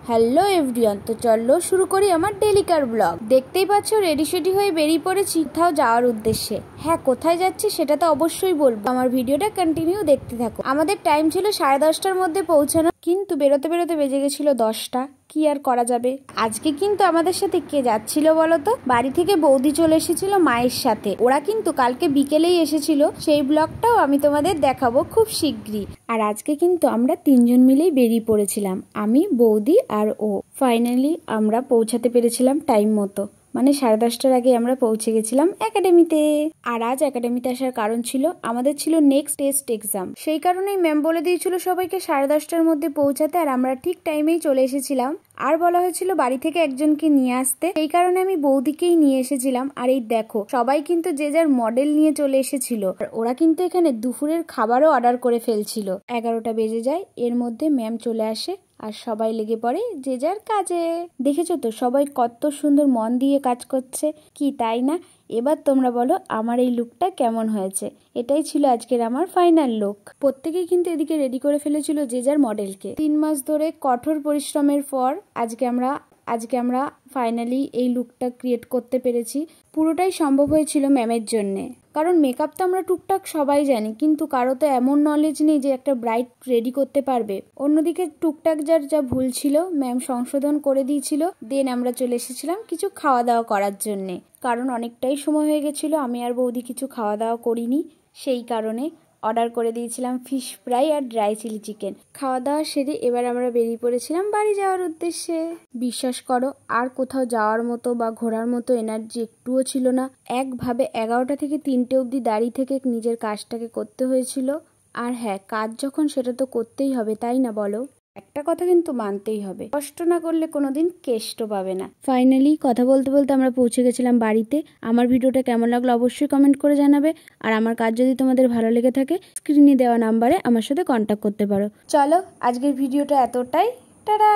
Hello everyone, তো চলো শুরু করি আমার ডেলিকার ব্লগ। দেখতেই পাচ্ছ রেডি সেডি হয়ে বেরিয়ে পড়েছি কোথাও যাওয়ার উদ্দেশ্যে। হ্যাঁ, কোথায় যাচ্ছি সেটা তো অবশ্যই বলবো, আমার ভিডিওটা কন্টিনিউ দেখতে থাকো। আমাদের টাইম ছিল 10:30টার মধ্যে পৌঁছানো, কিন্তু বেরোতে বেরোতে বেজে গেছিল 10টা। কি আর করা যাবে। আজকে কিন্তু আমাদের সাথে কে যাচ্ছিল বলতো? বাড়ি থেকে বৌদি চলে এসেছিল মায়ের সাথে। ওরা কিন্তু কালকে বিকেলেই এসেছিল, সেই ব্লগটাও আমি তোমাদের দেখাবো খুব শিগগিরই। আর আজকে কিন্তু আমরা 3জন মিলেই বেরিয়ে পড়েছিলাম, আমি, বৌদি আর ও। ফাইনালি আমরা পৌঁছাতে পেরেছিলাম টাইম মতো, মানে 10:30টার আগে আমরা পৌঁছে গেছিলাম একাডেমিতে। আর আজ একাডেমিতে আসার কারণ ছিল আমাদের ছিল নেক্সট টেস্ট এক্সাম, সেই কারণেই ম্যাম বলে দিয়েছিল সবাইকে 10:30টার মধ্যে পৌঁছাতে, আর আমরা ঠিক টাইমেই চলে এসেছিলাম। আর বলা হয়েছিল বাড়ি থেকে একজনকে নিয়ে আসতে, এই কারণে আমি বৌদিকেই নিয়ে এসেছিলাম। আর এই দেখো সবাই কিন্তু যে যার মডেল নিয়ে চলে এসেছিল। আর ওরা কিন্তু এখানে দুপুরের খাবারও অর্ডার করে ফেলছিল। 11টা বেজে যায়, এর মধ্যে ম্যাম চলে আসে আর সবাই লেগে পড়ে যে যার কাজে। দেখেছো তো সবাই কত সুন্দর মন দিয়ে কাজ করছে, কি তাই না? এবার তোমরা বলো আমার এই লুকটা কেমন হয়েছে। এটাই ছিল আজকের আমার ফাইনাল লুক। প্রত্যেকেই কিন্তু এদিকে রেডি করে ফেলেছিল যে যার মডেলকে। 3 মাস ধরে কঠোর পরিশ্রমের পর আজকে আমরা ফাইনালি এই লুকটা ক্রিয়েট করতে পেরেছি। পুরোটাই সম্ভব হয়েছিল ম্যামের জন্যে, কারণ মেকআপ তো আমরা টুকটাক সবাই জানি, কিন্তু কারো তো এমন নলেজ নেই যে একটা ব্রাইট রেডি করতে পারবে। অন্যদিকে টুকটাক যার যা ভুল ছিল ম্যাম সংশোধন করে দিয়েছিল। দেন আমরা চলে এসেছিলাম কিছু খাওয়া দাওয়া করার জন্যে, কারণ অনেকটাই সময় হয়ে গেছিল, আমি আর বৌদি কিছু খাওয়া দাওয়া করিনি। সেই কারণে অর্ডার করে দিয়েছিলাম ফিশ ফ্রাই আর ড্রাই চিলি চিকেন। খাওয়া দাওয়া সেরে এবার আমরা বেরিয়ে পড়েছিলাম বাড়ি যাওয়ার উদ্দেশ্যে। বিশ্বাস করো আর কোথাও যাওয়ার মতো বা ঘোরার মতো এনার্জি একটুও ছিল না। একভাবে 11টা থেকে 3টে অবধি দাঁড়িয়ে থেকে নিজের কাজটাকে করতে হয়েছিল। আর হ্যাঁ, কাজ যখন সেটা তো করতেই হবে, তাই না বলো? একটা কথা কিন্তু মানতেই হবে, কষ্ট না করলে কোনোদিন কেষ্ট পাবে না। ফাইনালি কথা বলতে বলতে আমরা পৌঁছে গেছিলাম বাড়িতে। আমার ভিডিওটা কেমন লাগলো অবশ্যই কমেন্ট করে জানাবে। আর আমার কাজ যদি তোমাদের ভালো লেগে থাকে স্ক্রিনে দেওয়া নাম্বারে আমার সাথে কন্ট্যাক্ট করতে পারো। চলো আজকের ভিডিওটা এতটাই, টাটা।